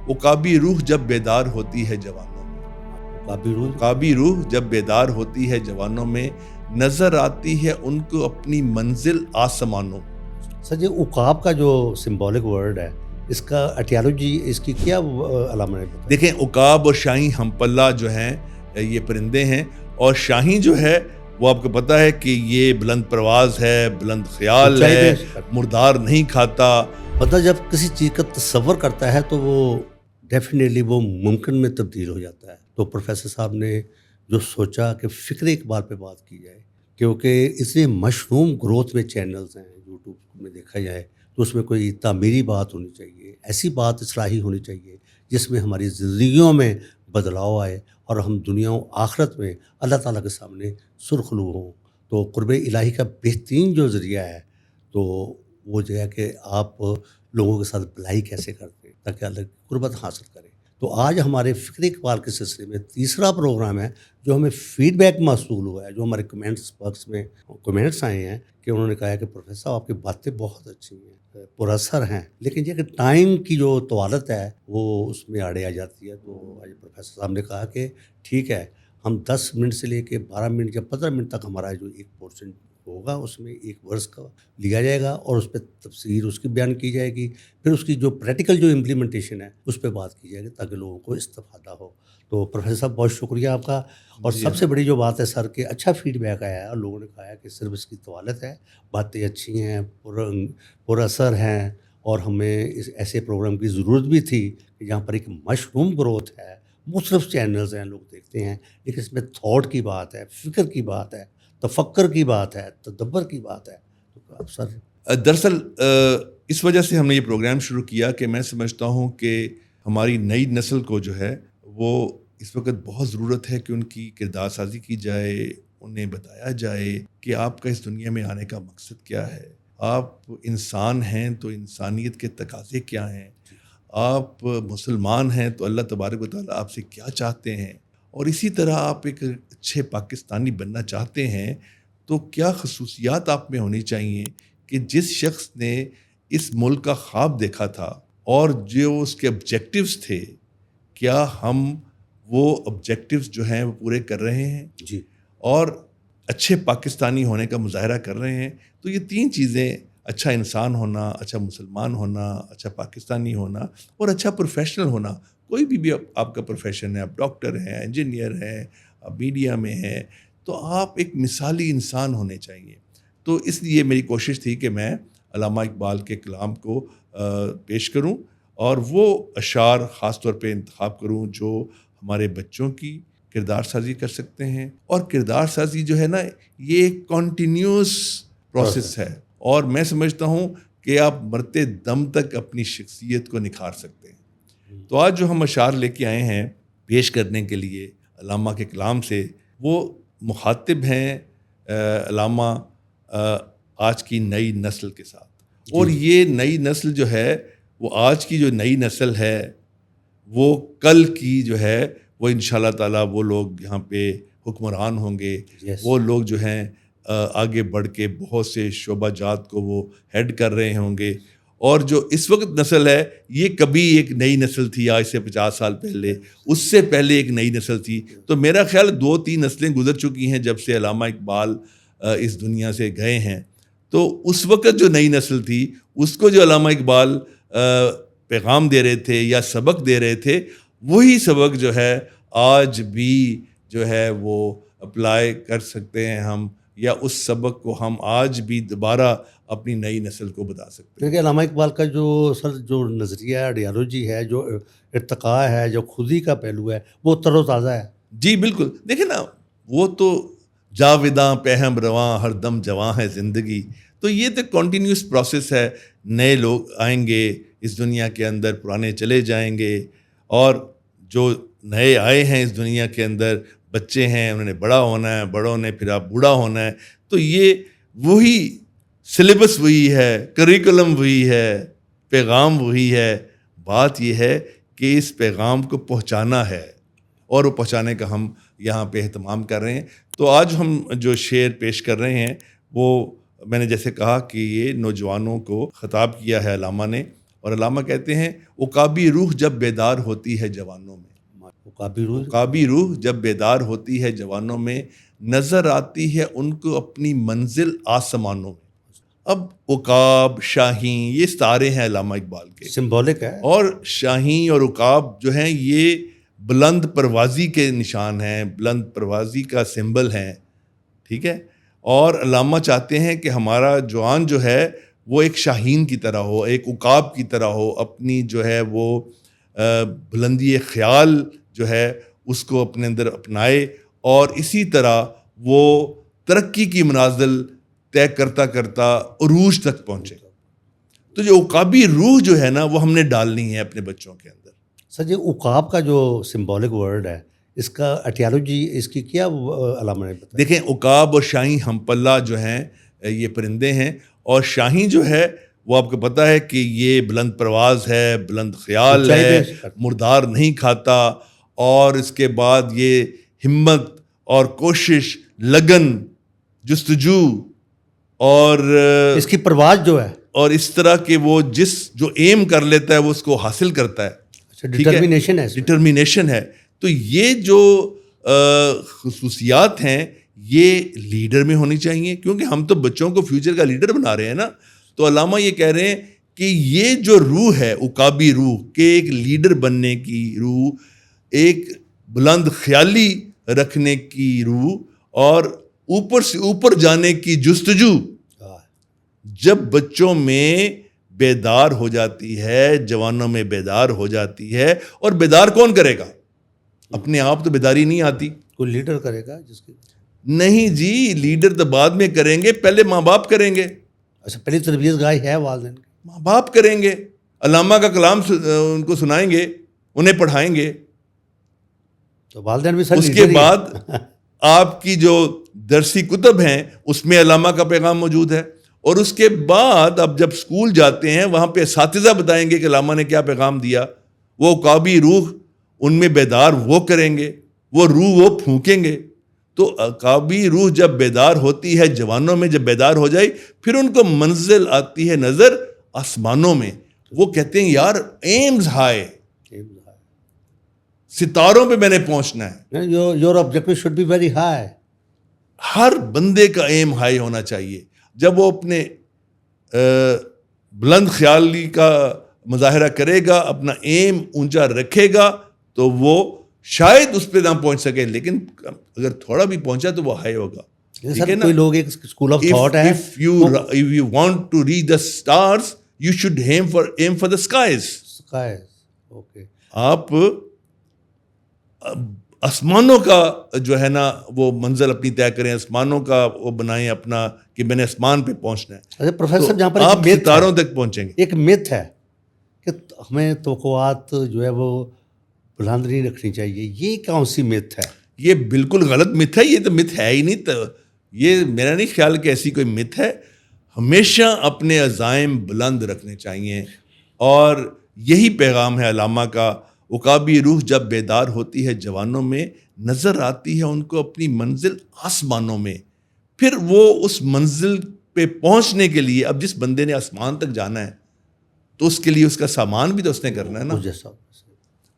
عقابی روح جب بیدار ہوتی ہے جوانوں میں، عقابی روح جب بیدار ہوتی ہے جوانوں میں، نظر آتی ہے ان کو اپنی منزل آسمانوں میں۔ سر یہ عقاب کا جو سمبولک ورڈ ہے، اس کا ایٹیالوجی، اس کی کیا علامت ہے؟ دیکھیں، عقاب اور شاہین ہم پلہ جو ہیں یہ پرندے ہیں، اور شاہین جو ہے وہ آپ کو پتہ ہے کہ یہ بلند پرواز ہے، بلند خیال ہے، مردار نہیں کھاتا۔ بندہ جب کسی چیز کا تصور کرتا ہے تو وہ ڈیفینیٹلی وہ ممکن میں تبدیل ہو جاتا ہے۔ تو پروفیسر صاحب نے جو سوچا کہ فکر اقبال پہ بات کی جائے، کیونکہ اتنے مشروم گروتھ میں چینلز ہیں یوٹیوب میں دیکھا جائے تو اس میں کوئی تعمیری بات ہونی چاہیے، ایسی بات اصلاحی ہونی چاہیے جس میں ہماری زندگیوں میں بدلاؤ آئے اور ہم دنیا و آخرت میں اللہ تعالیٰ کے سامنے سرخرو ہوں۔ تو قرب الہی کا بہترین جو ذریعہ ہے تو وہ جو ہے کہ آپ لوگوں کے ساتھ بھلائی کیسے کرتے ہیں تاکہ اللہ کی قربت حاصل کریں۔ تو آج ہمارے فکر اقبال کے سلسلے میں تیسرا پروگرام ہے جو ہمیں فیڈ بیک موصول ہوا ہے، جو ہمارے کمنٹس باکس میں کمنٹس آئے ہیں کہ انہوں نے کہا ہے کہ پروفیسر صاحب آپ کی باتیں بہت اچھی ہیں، پر اثر ہیں، لیکن یہ کہ ٹائم کی جو طوالت ہے وہ اس میں آڑے آ جاتی ہے۔ تو آج پروفیسر صاحب نے کہا کہ ٹھیک ہے، ہم 10 منٹ سے لے کے 12 منٹ یا 15 منٹ تک ہمارا جو ایک پورشن ہوگا اس میں ایک ورس کا لیا جائے گا اور اس پہ تفسیر اس کی بیان کی جائے گی، پھر اس کی جو پریکٹیکل جو امپلیمنٹیشن ہے اس پہ بات کی جائے گی تاکہ لوگوں کو استفادہ ہو۔ تو پروفیسر صاحب بہت شکریہ آپ کا۔ اور سب سے بڑی جو بات ہے سر کہ اچھا فیڈ بیک آیا ہے اور لوگوں نے کہا ہے کہ صرف اس کی طوالت ہے، باتیں اچھی ہیں، پر اثر ہیں، اور ہمیں اس ایسے پروگرام کی ضرورت بھی تھی کہ جہاں پر ایک مشروم گروتھ ہے، مختلف چینلز ہیں، لوگ دیکھتے ہیں، لیکن اس میں تھاٹ کی بات ہے، فکر کی بات ہے، تفکر کی بات ہے، تدبر کی بات ہے۔ تو اب سر دراصل اس وجہ سے ہم نے یہ پروگرام شروع کیا کہ میں سمجھتا ہوں کہ ہماری نئی نسل کو جو ہے وہ اس وقت بہت ضرورت ہے کہ ان کی کردار سازی کی جائے، انہیں بتایا جائے کہ آپ کا اس دنیا میں آنے کا مقصد کیا ہے، آپ انسان ہیں تو انسانیت کے تقاضے کیا ہیں، آپ مسلمان ہیں تو اللہ تبارک و تعالیٰ آپ سے کیا چاہتے ہیں، اور اسی طرح آپ ایک اچھے پاکستانی بننا چاہتے ہیں تو کیا خصوصیات آپ میں ہونی چاہیے کہ جس شخص نے اس ملک کا خواب دیکھا تھا اور جو اس کے آبجیکٹیوز تھے، کیا ہم وہ آبجیکٹیوز جو ہیں وہ پورے کر رہے ہیں جی، اور اچھے پاکستانی ہونے کا مظاہرہ کر رہے ہیں۔ تو یہ 3 چیزیں، اچھا انسان ہونا، اچھا مسلمان ہونا، اچھا پاکستانی ہونا اور اچھا پروفیشنل ہونا، کوئی بھی آپ کا پروفیشن ہے، آپ ڈاکٹر ہیں، انجینئر ہیں، آپ میڈیا میں ہیں، تو آپ ایک مثالی انسان ہونے چاہیے۔ تو اس لیے میری کوشش تھی کہ میں علامہ اقبال کے کلام کو پیش کروں اور وہ اشعار خاص طور پہ انتخاب کروں جو ہمارے بچوں کی کردار سازی کر سکتے ہیں۔ اور کردار سازی جو ہے نا، یہ ایک کنٹینیوس پروسیس ہے، اور میں سمجھتا ہوں کہ آپ مرتے دم تک اپنی شخصیت کو نکھار سکتے ہیں۔ تو آج جو ہم اشعار لے کے آئے ہیں پیش کرنے کے لیے علامہ کے کلام سے، وہ مخاطب ہیں علامہ آج کی نئی نسل کے ساتھ، اور یہ نئی نسل جو ہے وہ آج کی جو نئی نسل ہے وہ کل کی جو ہے وہ انشاءاللہ تعالیٰ وہ لوگ یہاں پہ حکمران ہوں گے، وہ لوگ جو ہیں آگے بڑھ کے بہت سے شعبہ جات کو وہ ہیڈ کر رہے ہوں گے۔ اور جو اس وقت نسل ہے یہ کبھی ایک نئی نسل تھی آج سے 50 سال پہلے، اس سے پہلے ایک نئی نسل تھی۔ تو میرا خیال 2-3 نسلیں گزر چکی ہیں جب سے علامہ اقبال اس دنیا سے گئے ہیں۔ تو اس وقت جو نئی نسل تھی اس کو جو علامہ اقبال پیغام دے رہے تھے یا سبق دے رہے تھے، وہی سبق جو ہے آج بھی جو ہے وہ اپلائی کر سکتے ہیں ہم، یا اس سبق کو ہم آج بھی دوبارہ اپنی نئی نسل کو بتا سکتے ہیں۔ کیونکہ علامہ اقبال کا جو سر جو نظریہ ہے، آئیڈیالوجی ہے، جو ارتقاء ہے، جو خودی کا پہلو ہے، وہ تر و تازہ ہے۔ جی بالکل، دیکھیں نا، وہ تو جاویداں پہم رواں ہر دم جواں ہے زندگی، تو یہ تو کنٹینیوس پروسیس ہے۔ نئے لوگ آئیں گے اس دنیا کے اندر، پرانے چلے جائیں گے، اور جو نئے آئے ہیں اس دنیا کے اندر بچے ہیں، انہوں نے بڑا ہونا ہے، بڑوں نے پھر آپ بوڑھا ہونا ہے۔ تو یہ وہی سلیبس وہی ہے، کریکولم وہی ہے، پیغام وہی ہے۔ بات یہ ہے کہ اس پیغام کو پہنچانا ہے، اور وہ پہنچانے کا ہم یہاں پہ اہتمام کر رہے ہیں۔ تو آج ہم جو شعر پیش کر رہے ہیں وہ میں نے جیسے کہا کہ یہ نوجوانوں کو خطاب کیا ہے علامہ نے، اور علامہ کہتے ہیں عقابی روح جب بیدار ہوتی ہے جوانوں میں، عقابی روح جب بیدار ہوتی ہے جوانوں میں، نظر آتی ہے ان کو اپنی منزل آسمانوں میں. اب عقاب، شاہین، یہ ستارے ہیں علامہ اقبال کے، سمبولک ہے. اور شاہین اور عقاب جو ہیں یہ بلند پروازی کے نشان ہیں، بلند پروازی کا سمبل ہیں. ٹھیک ہے، اور علامہ چاہتے ہیں کہ ہمارا جوان جو ہے وہ ایک شاہین کی طرح ہو، ایک عقاب کی طرح ہو، اپنی جو ہے وہ بلندی خیال جو ہے اس کو اپنے اندر اپنائے، اور اسی طرح وہ ترقی کی منازل طے کرتا کرتا عروج تک پہنچے. تو جو عقابی روح جو ہے نا وہ ہم نے ڈالنی ہے اپنے بچوں کے اندر. سر جی عقاب کا جو سمبولک ورڈ ہے اس کا ایٹیالوجی اس کی کیا علامہ نے بتایا؟ دیکھیں عقاب اور شاہین ہم پلہ جو ہیں یہ پرندے ہیں، اور شاہین جو ہے وہ آپ کو پتہ ہے کہ یہ بلند پرواز ہے، بلند خیال ہے، مردار نہیں کھاتا، اور اس کے بعد یہ ہمت اور کوشش، لگن، جستجو اور اس کی پرواز جو ہے، اور اس طرح کہ وہ جو ایم کر لیتا ہے وہ اس کو حاصل کرتا ہے. ڈٹرمینیشن ہے، ڈٹرمینیشن ہے. تو یہ جو خصوصیات ہیں یہ لیڈر میں ہونی چاہیے، کیونکہ ہم تو بچوں کو فیوچر کا لیڈر بنا رہے ہیں نا. تو علامہ یہ کہہ رہے ہیں کہ یہ جو روح ہے عقابی روح، کہ ایک لیڈر بننے کی روح، ایک بلند خیالی رکھنے کی روح، اور اوپر سے اوپر جانے کی جستجو جب بچوں میں بیدار ہو جاتی ہے، جوانوں میں بیدار ہو جاتی ہے. اور بیدار کون کرے گا؟ اپنے آپ تو بیداری نہیں آتی. کوئی لیڈر کرے گا جس کی؟ نہیں جی، لیڈر تو بعد میں کریں گے، پہلے ماں باپ کریں گے. اچھا، پہلی تربیت گاہ ہے والدین کی، ماں باپ کریں گے. علامہ کا کلام ان کو سنائیں گے، انہیں پڑھائیں گے. تو والدین بھی سر اس کے بعد آپ کی جو درسی کتب ہیں اس میں علامہ کا پیغام موجود ہے، اور اس کے بعد اب جب اسکول جاتے ہیں وہاں پہ اساتذہ بتائیں گے کہ علامہ نے کیا پیغام دیا. وہ عقابی روح ان میں بیدار وہ کریں گے، وہ روح وہ پھونکیں گے. تو عقابی روح جب بیدار ہوتی ہے جوانوں میں، جب بیدار ہو جائے، پھر ان کو منزل آتی ہے نظر آسمانوں میں. وہ کہتے ہیں یار ایمز ہائی، ستاروں پہ میں نے پہنچنا ہے. Your objective should be very high. ہر بندے کا ایم ہائی ہونا چاہیے. جب وہ اپنے بلند خیالی کا مظاہرہ کرے گا، اپنا ایم اونچا رکھے گا، تو وہ شاید اس پہ نہ پہنچ سکے، لیکن اگر تھوڑا بھی پہنچا تو وہ ہائی ہوگا. کوئی لوگ ایک اسکول آف تھاٹ ہے، if you want to reach the stars you should aim for the skies. Okay, آپ آسمانوں کا جو ہے نا وہ منزل اپنی طے کریں، آسمانوں کا وہ بنائیں اپنا کہ میں نے آسمان پہ پہنچنا ہے. اچھا پروفیسر، جہاں پر آپ ستاروں تک پہنچیں گے. ایک مت ہے کہ ہمیں توقعات جو ہے وہ بلند نہیں رکھنی چاہیے، یہ کون سی مت ہے؟ یہ بالکل غلط مت ہے. یہ تو مت ہے ہی نہیں. تو یہ میرا نہیں خیال کہ ایسی کوئی مت ہے. ہمیشہ اپنے عزائم بلند رکھنے چاہیے، اور یہی پیغام ہے علامہ کا. عقابی روح جب بیدار ہوتی ہے جوانوں میں، نظر آتی ہے ان کو اپنی منزل آسمانوں میں. پھر وہ اس منزل پہ پہنچنے کے لیے، اب جس بندے نے آسمان تک جانا ہے تو اس کے لیے اس کا سامان بھی تو اس نے کرنا ہے نا.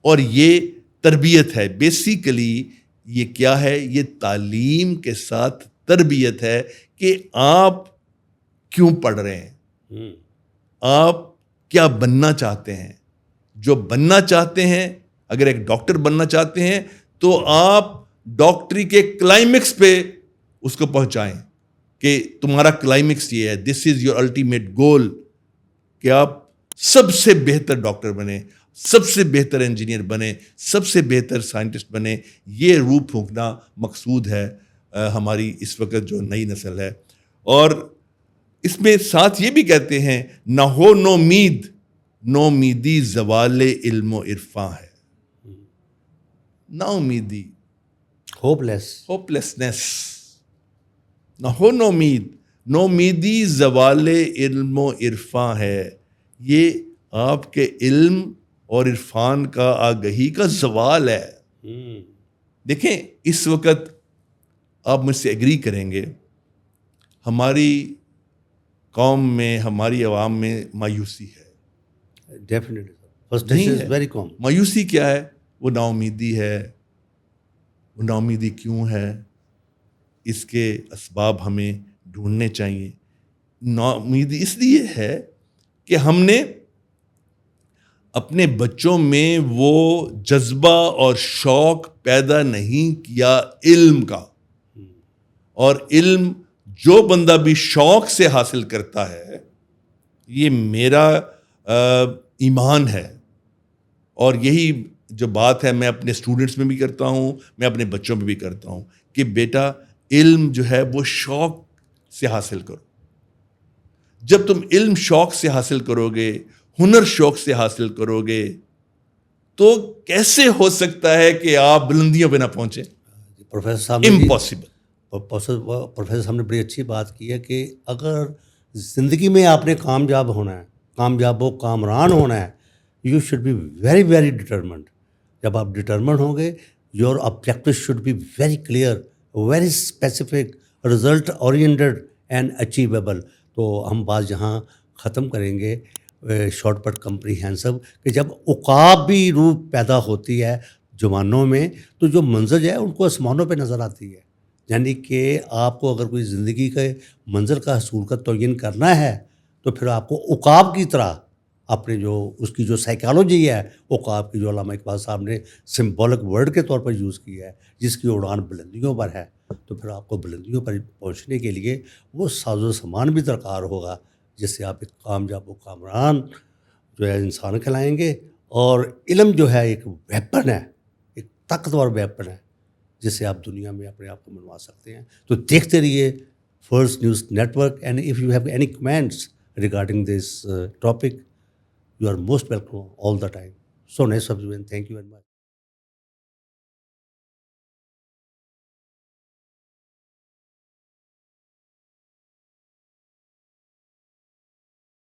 اور یہ تربیت ہے. بیسیکلی یہ کیا ہے؟ یہ تعلیم کے ساتھ تربیت ہے کہ آپ کیوں پڑھ رہے ہیں، آپ کیا بننا چاہتے ہیں. جو بننا چاہتے ہیں، اگر ایک ڈاکٹر بننا چاہتے ہیں تو آپ ڈاکٹری کے کلائمیکس پہ اس کو پہنچائیں کہ تمہارا کلائمیکس یہ ہے، دس از یور الٹیمیٹ گول، کہ آپ سب سے بہتر ڈاکٹر بنیں، سب سے بہتر انجینئر بنیں، سب سے بہتر سائنٹسٹ بنیں. یہ روح پھونکنا مقصود ہے ہماری اس وقت جو نئی نسل ہے. اور اس میں ساتھ یہ بھی کہتے ہیں نہ ہو نومید، نومیدی زوال علم و عرفاں ہے. نا امیدی، ہوپلیسنس، نہ ہو نومید، نومیدی زوال علم و عرفاں ہے. یہ آپ کے علم اور عرفان کا، آگہی کا زوال ہے. دیکھیں اس وقت آپ مجھ سے ایگری کریں گے، ہماری قوم میں، ہماری عوام میں مایوسی ہے. ڈیفینیٹلی نہیں فرسٹریشن ہے. Is very common. مایوسی کیا ہے؟ وہ نا امیدی ہے. وہ نا امیدی کیوں ہے؟ اس کے اسباب ہمیں ڈھونڈنے چاہیے. نا امیدی اس لیے ہے کہ ہم نے اپنے بچوں میں وہ جذبہ اور شوق پیدا نہیں کیا علم کا. اور علم جو بندہ بھی شوق سے حاصل کرتا ہے، یہ میرا ایمان ہے. اور یہی جو بات ہے میں اپنے اسٹوڈنٹس میں بھی کرتا ہوں، میں اپنے بچوں میں بھی کرتا ہوں کہ بیٹا علم جو ہے وہ شوق سے حاصل کرو. جب تم علم شوق سے حاصل کرو گے، ہنر شوق سے حاصل کرو گے، تو کیسے ہو سکتا ہے کہ آپ بلندیوں پہ نہ پہنچیں؟ پروفیسر صاحب نے امپاسبل. پروفیسر صاحب نے بڑی اچھی بات کی ہے کہ اگر زندگی میں آپ نے کامیاب ہونا ہے، کامیاب و کامران ہونا ہے، you should be very very determined. جب آپ ڈٹرمنڈ ہوں گے، your objective should be very clear, very specific, result oriented and achievable. تو ہم بات یہاں ختم کریں گے شارٹ بٹ کمپریہینسو کہ جب عقاب بھی روح پیدا ہوتی ہے جوانوں میں، تو جو منظر جو ہے ان کو آسمانوں پہ نظر آتی ہے. یعنی کہ آپ کو اگر کوئی زندگی کے منظر کا حصول کا تعین کرنا ہے تو پھر آپ کو عقاب کی طرح اپنے جو اس کی جو سائیکالوجی ہے، عقاب کی جو علامہ اقبال صاحب نے سمبولک ورڈ کے طور پر یوز کی ہے، جس کی اڑان بلندیوں پر ہے، تو پھر آپ کو بلندیوں پر پہنچنے کے لیے وہ ساز و سامان بھی درکار ہوگا جس سے آپ ایک کامیاب و کامران جو ہے انسان کہلائیں گے. اور علم جو ہے ایک ویپن ہے، ایک طاقتور ویپن ہے جس سے آپ دنیا میں اپنے آپ کو منوا سکتے ہیں. تو دیکھتے رہیے فرسٹ نیوز نیٹ ورک. And if you have any comments regarding this topic, you are most welcome all the time. So nice of you and thank you very much.